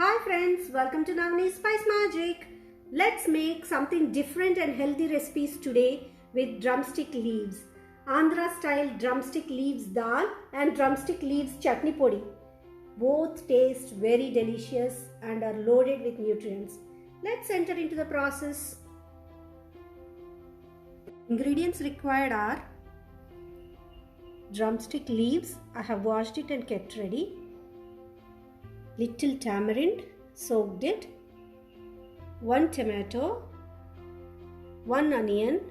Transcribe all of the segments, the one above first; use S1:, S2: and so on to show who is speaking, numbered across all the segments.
S1: Hi friends, welcome to Navani's Spice Magic. Let's make something different and healthy recipes today with drumstick leaves. Andhra style drumstick leaves dal and drumstick leaves chutney podi. Both taste very delicious and are loaded with nutrients. Let's enter into the process. Ingredients required are drumstick leaves. I have washed it and kept ready. Little tamarind, soaked it, 1 tomato, 1 onion,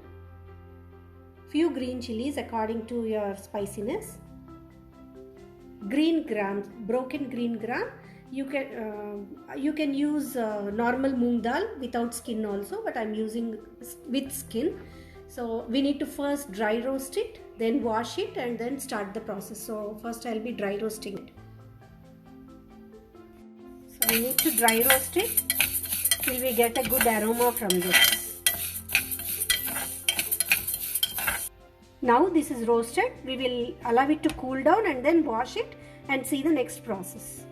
S1: few green chilies according to your spiciness, green gram, broken green gram. You can use normal moong dal without skin also, but I'm using with skin. So we need to first dry roast it, then wash it, and then start the process. So first I'll be dry roasting it. So we need to dry roast it till we get a good aroma from this. Now this is roasted. We will allow it to cool down and then wash it and see the next process.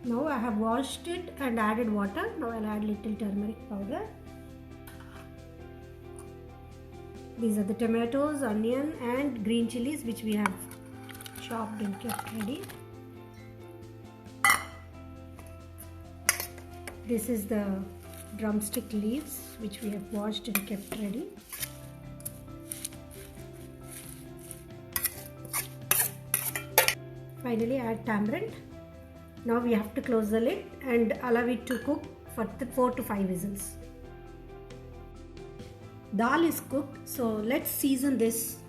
S1: Now I have washed it and added water. Now I'll add little turmeric powder. These are the tomatoes, onion and green chilies which we have chopped and kept ready. This is the drumstick leaves which we have washed and kept ready. Finally add tamarind. Now we have to close the lid and allow it to cook for 4 to 5 whistles. Dal is cooked, so let's season this.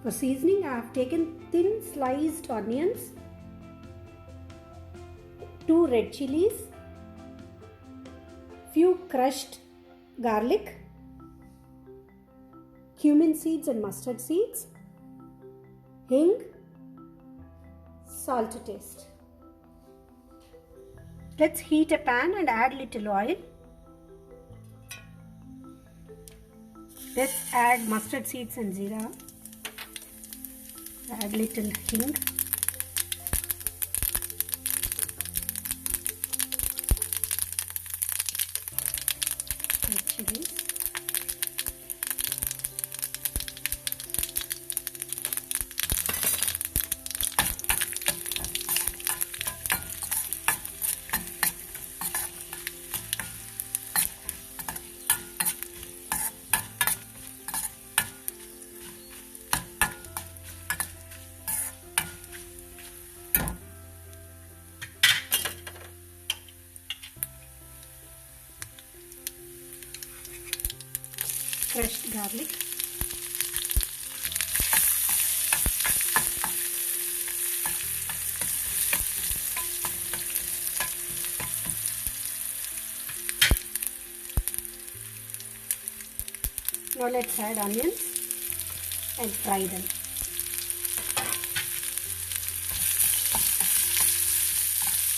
S1: For seasoning I have taken thin sliced onions, 2 red chilies, few crushed garlic, cumin seeds and mustard seeds, hing, salt to taste. Let's heat a pan and add little oil. Let's add mustard seeds and jeera. Add little hing. Chilies. Crushed garlic, now let's add onions and fry them.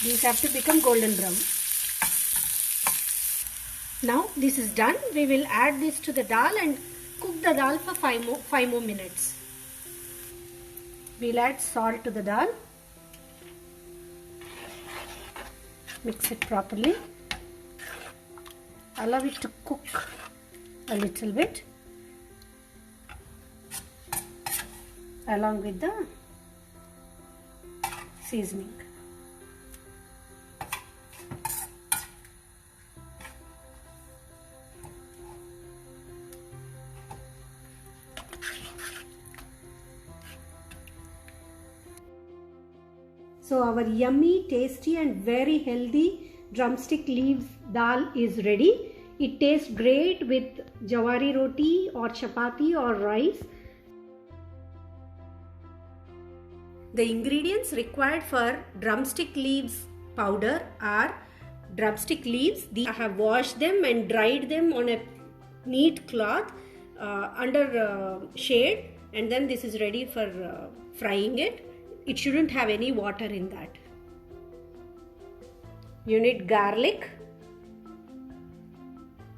S1: These have to become golden brown. Now this is done. We will add this to the dal and cook the dal for 5 more minutes. We'll add salt to the dal. Mix it properly. Allow it to cook a little bit along with the seasoning. So our yummy, tasty and very healthy drumstick leaves dal is ready. It tastes great with jawari roti or chapati or rice. The ingredients required for drumstick leaves powder are drumstick leaves. I have washed them and dried them on a neat cloth under shade, and then this is ready for frying it. It shouldn't have any water in that. You need garlic,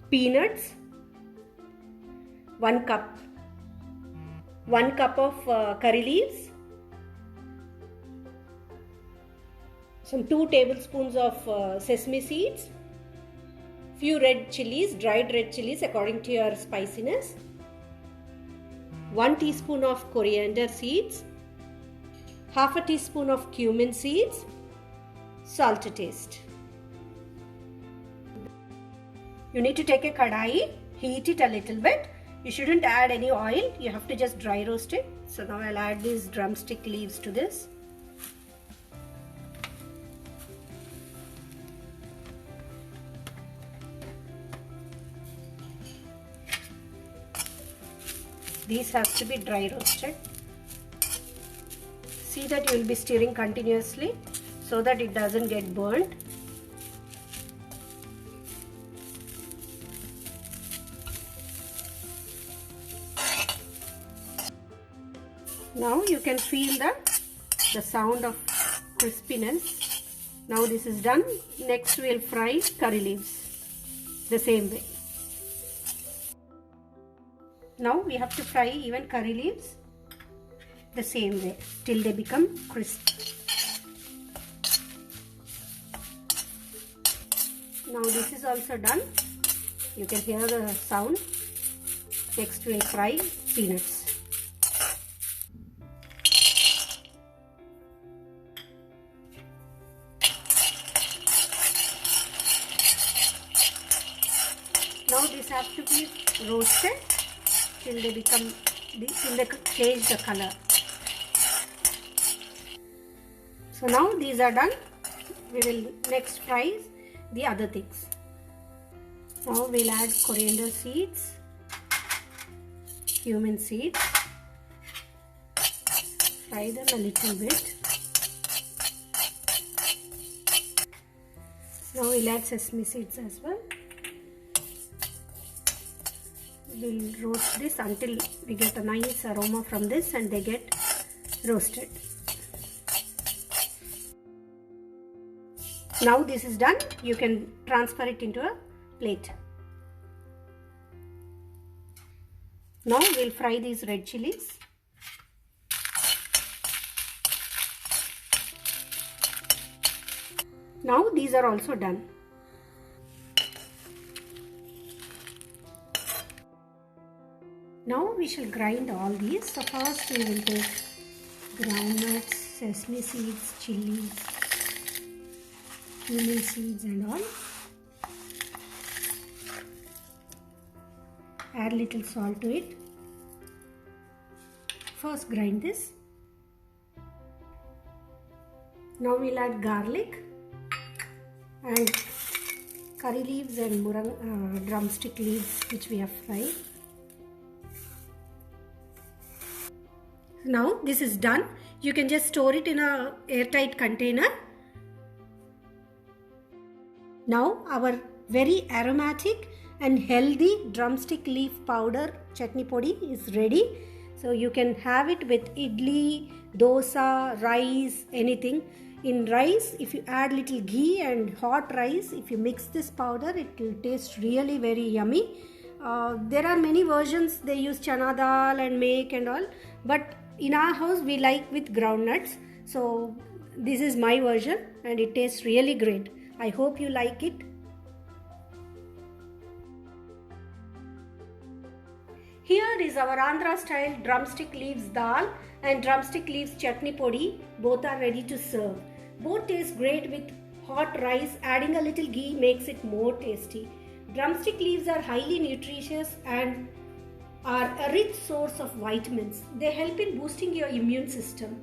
S1: peanuts, 1 cup, 1 cup of curry leaves, some 2 tablespoons of sesame seeds, few red chilies, dried red chilies according to your spiciness, 1 teaspoon of coriander seeds, half a teaspoon of cumin seeds, salt to taste. You need to take a kadai, heat it a little bit. You shouldn't add any oil, you have to just dry roast it. So now I'll add these drumstick leaves to this. These have to be dry roasted. See that you will be stirring continuously so that it doesn't get burnt. Now you can feel the sound of crispiness. Now this is done. Next we'll fry curry leaves the same way. Now we have to fry even curry leaves the same way till they become crisp. Now this is also done. You can hear the sound. Next we'll fry peanuts. Now this has to be roasted till they become, till they change the color. So now these are done. We will next fry the other things. Now we'll add coriander seeds, cumin seeds, fry them a little bit. Now we'll add sesame seeds as well. We'll roast this until we get a nice aroma from this and they get roasted. Now this is done. You can transfer it into a plate. Now we'll fry these red chilies. Now these are also done. Now we shall grind all these. So first we will take groundnuts, sesame seeds, chilies, cumin seeds and all. Add little salt to it. First grind this. Now we'll add garlic and curry leaves and drumstick leaves which we have fried. Now this is done. You can just store it in a airtight container. Now our very aromatic and healthy drumstick leaf powder chutney podi is ready. So you can have it with idli, dosa, rice, anything. In rice, if you add little ghee and hot rice, if you mix this powder, it will taste really very yummy. There are many versions. They use chana dal and make and all, but in our house we like with groundnuts. So this is my version and it tastes really great. I hope you like it. Here is our Andhra style drumstick leaves dal and drumstick leaves chutney podi. Both are ready to serve. Both taste great with hot rice. Adding a little ghee makes it more tasty. Drumstick leaves are highly nutritious and are a rich source of vitamins. They help in boosting your immune system.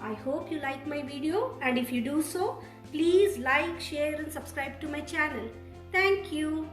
S1: I hope you like my video, and if you do so, please like, share and subscribe to my channel. Thank you.